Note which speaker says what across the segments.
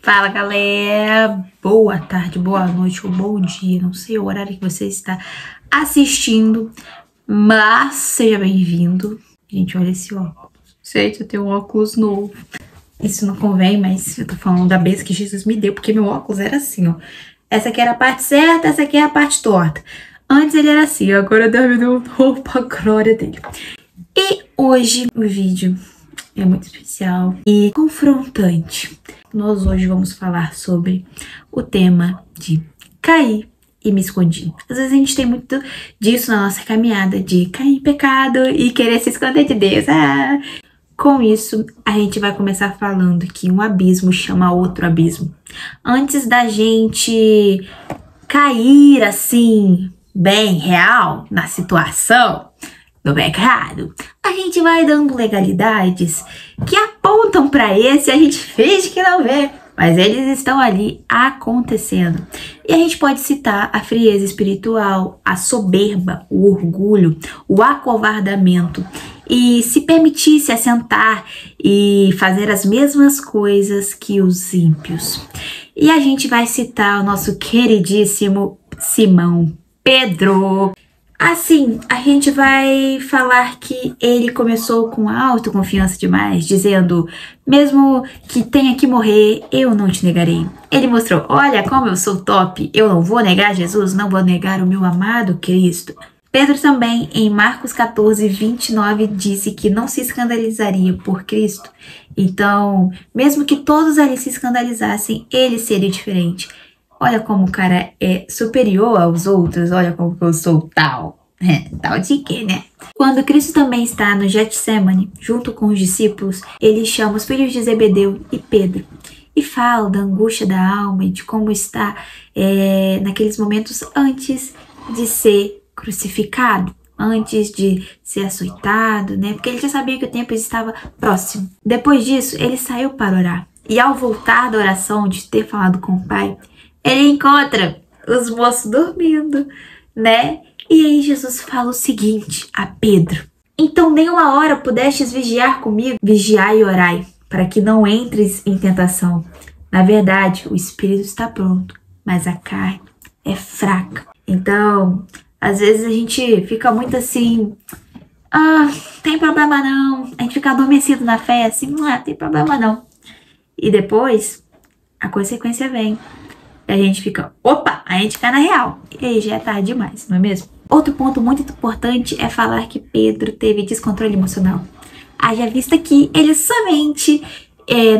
Speaker 1: Fala, galera! Boa tarde, boa noite ou bom dia. Não sei o horário que você está assistindo, mas seja bem-vindo. Gente, olha esse óculos. Gente, eu tenho um óculos novo. Isso não convém, mas eu tô falando da benção que Jesus me deu, porque meu óculos era assim, ó. Essa aqui era a parte certa, essa aqui é a parte torta. Antes ele era assim, agora Deus me deu um novo pra glória dele. E hoje o vídeo é muito especial e confrontante. Nós hoje vamos falar sobre o tema de cair e me escondi. Às vezes a gente tem muito disso na nossa caminhada, de cair em pecado e querer se esconder de Deus. Com isso, a gente vai começar falando que um abismo chama outro abismo. Antes da gente cair assim, bem real, na situação do pecado, a gente vai dando legalidades que apontam para esse e a gente finge que não vê, mas eles estão ali acontecendo. E a gente pode citar a frieza espiritual, a soberba, o orgulho, o acovardamento e se permitir se assentar e fazer as mesmas coisas que os ímpios. E a gente vai citar o nosso queridíssimo Simão Pedro. Assim, a gente vai falar que ele começou com autoconfiança demais, dizendo, mesmo que tenha que morrer, eu não te negarei. Ele mostrou, olha como eu sou top, eu não vou negar Jesus, não vou negar o meu amado Cristo. Pedro também, em Marcos 14, 29, disse que não se escandalizaria por Cristo. Então, mesmo que todos ali se escandalizassem, ele seria diferente. Olha como o cara é superior aos outros, olha como eu sou tal. Tal de quê, né? Quando Cristo também está no Getsemane, junto com os discípulos, ele chama os filhos de Zebedeu e Pedro e fala da angústia da alma e de como está naqueles momentos antes de ser crucificado, antes de ser açoitado, né? Porque ele já sabia que o tempo estava próximo. Depois disso, ele saiu para orar. E ao voltar da oração, de ter falado com o Pai, ele encontra os moços dormindo, né? E aí Jesus fala o seguinte a Pedro: então nem uma hora pudestes vigiar comigo? Vigiai e orai, para que não entres em tentação. Na verdade, o espírito está pronto, mas a carne é fraca. Então, às vezes a gente fica muito assim, tem problema não. A gente fica adormecido na fé, assim, não tem problema não. E depois, a consequência vem. E a gente fica, opa, a gente cai na real. E aí já é tarde demais, não é mesmo? Outro ponto muito importante é falar que Pedro teve descontrole emocional. Haja vista que ele somente,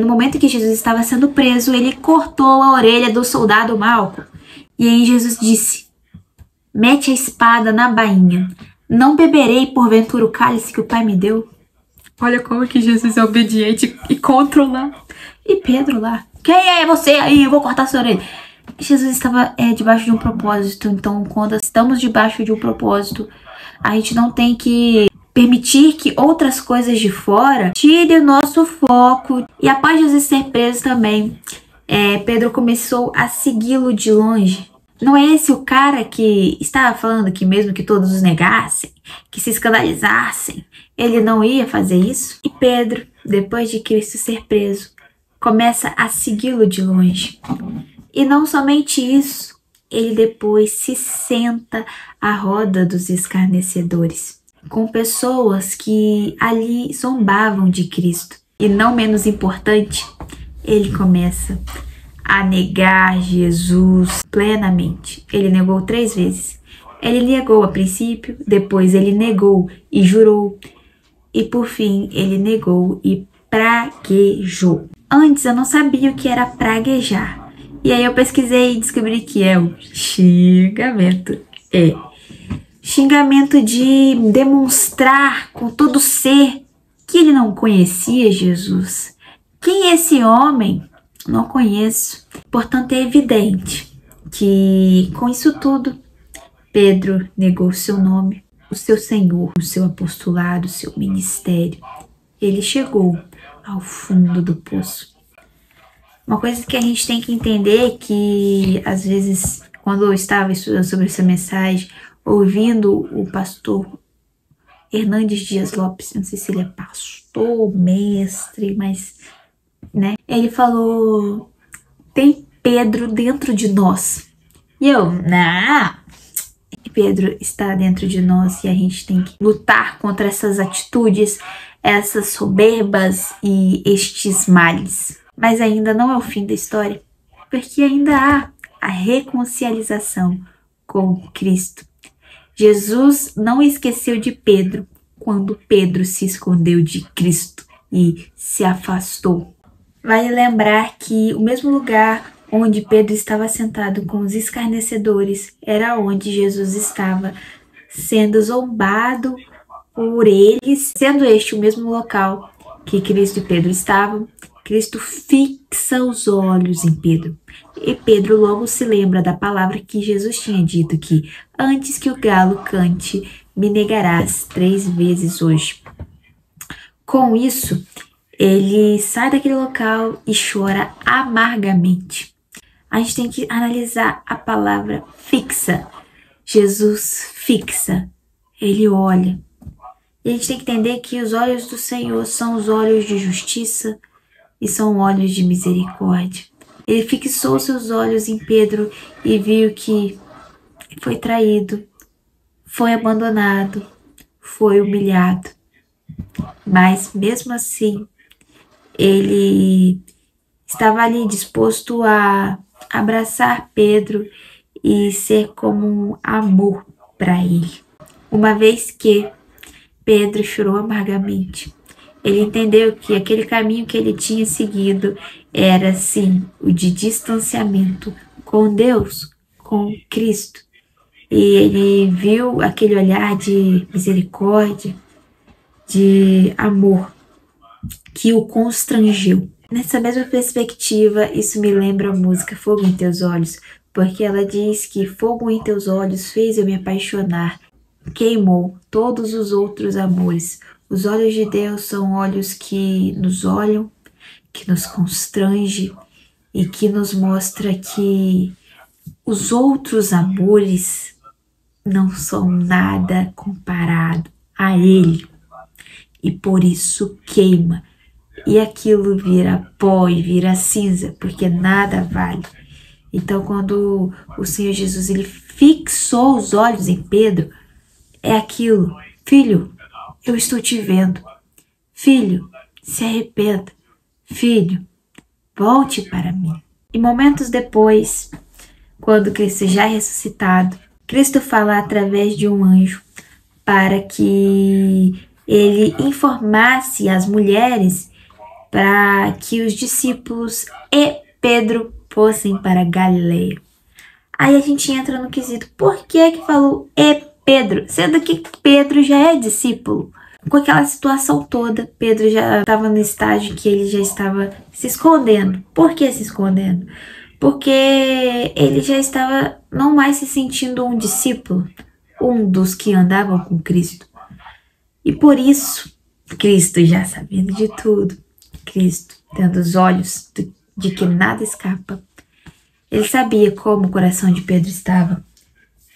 Speaker 1: no momento que Jesus estava sendo preso, ele cortou a orelha do soldado Malco. E aí Jesus disse, mete a espada na bainha. Não beberei porventura o cálice que o Pai me deu? Olha como que Jesus é obediente e controla. E Pedro lá, quem é você aí? Eu vou cortar sua orelha. Jesus estava debaixo de um propósito, então quando estamos debaixo de um propósito, a gente não tem que permitir que outras coisas de fora tirem o nosso foco. E após Jesus ser preso também, Pedro começou a segui-lo de longe. Não é esse o cara que estava falando que mesmo que todos os negassem, que se escandalizassem, ele não ia fazer isso? E Pedro, depois de Cristo ser preso, começa a segui-lo de longe. E não somente isso, ele depois se senta à roda dos escarnecedores, com pessoas que ali zombavam de Cristo. E não menos importante, ele começa a negar Jesus plenamente. Ele negou 3 vezes. Ele negou a princípio, depois ele negou e jurou, e por fim ele negou e praguejou. Antes eu não sabia o que era praguejar. E aí eu pesquisei e descobri que é o xingamento. Xingamento de demonstrar com todo ser que ele não conhecia Jesus. Quem é esse homem? Não conheço. Portanto, é evidente que com isso tudo, Pedro negou o seu nome, o seu Senhor, o seu apostolado, o seu ministério. Ele chegou ao fundo do poço. Uma coisa que a gente tem que entender é que, às vezes, quando eu estava estudando sobre essa mensagem, ouvindo o pastor Hernandes Dias Lopes, não sei se ele é pastor, mestre, mas, né? Ele falou tem Pedro dentro de nós. E eu, não. Pedro está dentro de nós e a gente tem que lutar contra essas atitudes, essas soberbas e estes males. Mas ainda não é o fim da história, porque ainda há a reconciliação com Cristo. Jesus não esqueceu de Pedro quando Pedro se escondeu de Cristo e se afastou. Vale lembrar que o mesmo lugar onde Pedro estava sentado com os escarnecedores era onde Jesus estava, sendo zombado por eles, sendo este o mesmo local que Cristo e Pedro estavam. Cristo fixa os olhos em Pedro. E Pedro logo se lembra da palavra que Jesus tinha dito, que antes que o galo cante, me negarás 3 vezes hoje. Com isso, ele sai daquele local e chora amargamente. A gente tem que analisar a palavra fixa. Jesus fixa. Ele olha. E a gente tem que entender que os olhos do Senhor são os olhos de justiça e são olhos de misericórdia. Ele fixou seus olhos em Pedro e viu que foi traído, foi abandonado, foi humilhado. Mas mesmo assim, ele estava ali disposto a abraçar Pedro e ser como um amor para ele. Uma vez que Pedro chorou amargamente, ele entendeu que aquele caminho que ele tinha seguido era sim o de distanciamento com Deus, com Cristo. E ele viu aquele olhar de misericórdia, de amor, que o constrangeu. Nessa mesma perspectiva, isso me lembra a música Fogo em Teus Olhos, porque ela diz que fogo em teus olhos fez eu me apaixonar, queimou todos os outros amores. Os olhos de Deus são olhos que nos olham, que nos constrange e que nos mostra que os outros amores não são nada comparado a Ele. E por isso queima. E aquilo vira pó e vira cinza, porque nada vale. Então, quando o Senhor Jesus ele fixou os olhos em Pedro, é aquilo: filho, eu estou te vendo. Filho, se arrependa. Filho, volte para mim. E momentos depois, quando Cristo já é ressuscitado, Cristo fala através de um anjo para que ele informasse as mulheres para que os discípulos e Pedro fossem para Galileia. Aí a gente entra no quesito: por que falou e Pedro? Sendo que Pedro já é discípulo. Com aquela situação toda, Pedro já estava no estágio que ele já estava se escondendo. Por que se escondendo? Porque ele já estava não mais se sentindo um discípulo, um dos que andavam com Cristo. E por isso, Cristo já sabendo de tudo, Cristo tendo os olhos de que nada escapa, ele sabia como o coração de Pedro estava.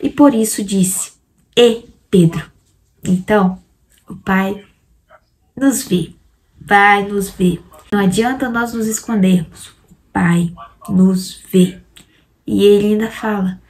Speaker 1: E por isso disse: e Pedro. Então, o Pai nos vê, vai nos ver. Não adianta nós nos escondermos. O Pai nos vê. E ele ainda fala: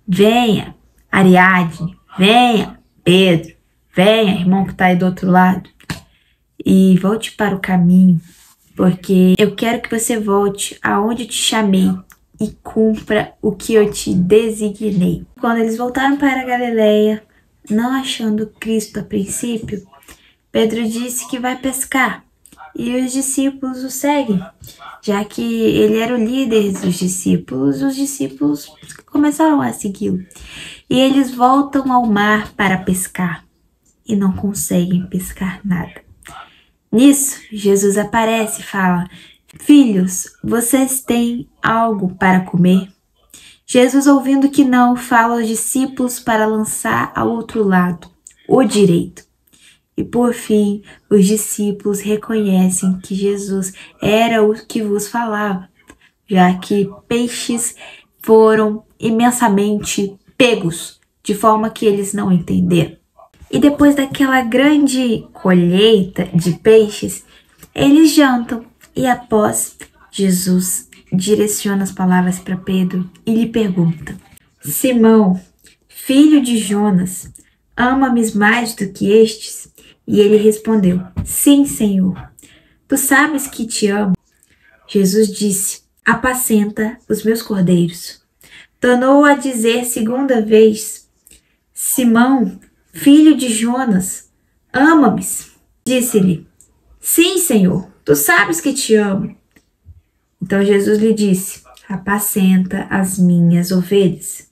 Speaker 1: venha, Ariadne, venha, Pedro, venha, irmão que está aí do outro lado, e volte para o caminho, porque eu quero que você volte aonde eu te chamei e cumpra o que eu te designei. Quando eles voltaram para a Galileia, não achando Cristo a princípio, Pedro disse que vai pescar e os discípulos o seguem. Já que ele era o líder dos discípulos, os discípulos começaram a segui-lo. E eles voltam ao mar para pescar e não conseguem pescar nada. Nisso, Jesus aparece e fala: filhos, vocês têm algo para comer? Jesus, ouvindo que não, fala aos discípulos para lançar ao outro lado, o direito. E por fim, os discípulos reconhecem que Jesus era o que vos falava, já que peixes foram imensamente pegos, de forma que eles não entenderam. E depois daquela grande colheita de peixes, eles jantam e após Jesus direciona as palavras para Pedro e lhe pergunta: Simão, filho de Jonas, ama-me mais do que estes? E ele respondeu: Sim, Senhor, tu sabes que te amo. Jesus disse: Apacenta os meus cordeiros. Tornou a dizer segunda vez: Simão, filho de Jonas, ama-me? Disse-lhe: Sim, Senhor, tu sabes que te amo. Então Jesus lhe disse: Apacenta as minhas ovelhas.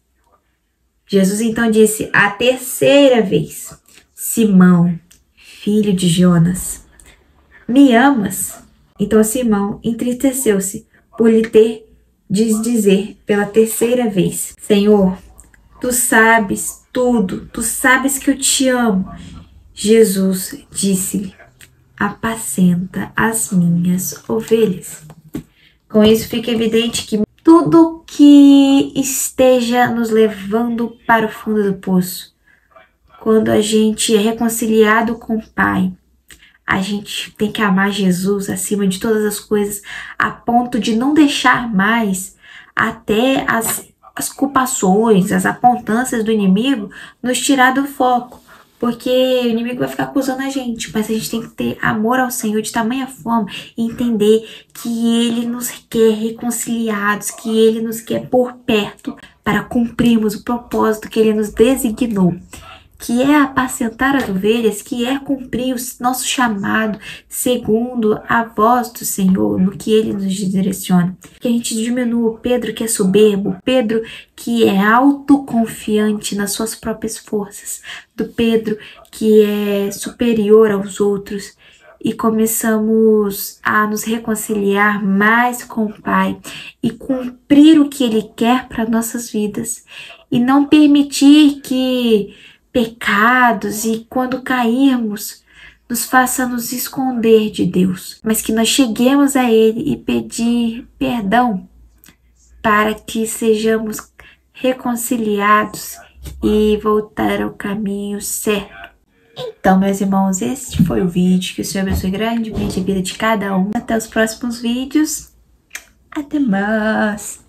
Speaker 1: Jesus então disse a terceira vez: Simão, filho de Jonas, me amas? Então Simão entristeceu-se por lhe ter de dizer pela terceira vez: Senhor, tu sabes tudo, tu sabes que eu te amo. Jesus disse-lhe: Apacenta as minhas ovelhas. Com isso fica evidente que tudo que esteja nos levando para o fundo do poço, quando a gente é reconciliado com o Pai, a gente tem que amar Jesus acima de todas as coisas, a ponto de não deixar mais até as culpações, as apontâncias do inimigo nos tirar do foco. Porque o inimigo vai ficar acusando a gente, mas a gente tem que ter amor ao Senhor de tamanha forma e entender que Ele nos quer reconciliados, que Ele nos quer por perto para cumprirmos o propósito que Ele nos designou, que é apacentar as ovelhas, que é cumprir o nosso chamado segundo a voz do Senhor, no que Ele nos direciona. Que a gente diminua o Pedro que é soberbo, Pedro que é autoconfiante nas suas próprias forças, do Pedro que é superior aos outros, e começamos a nos reconciliar mais com o Pai e cumprir o que Ele quer para nossas vidas, e não permitir que pecados e quando cairmos nos faça nos esconder de Deus, mas que nós cheguemos a Ele e pedir perdão para que sejamos reconciliados e voltar ao caminho certo. Então, meus irmãos, este foi o vídeo. Que o Senhor abençoe grandemente a vida de cada um. Até os próximos vídeos. Até mais!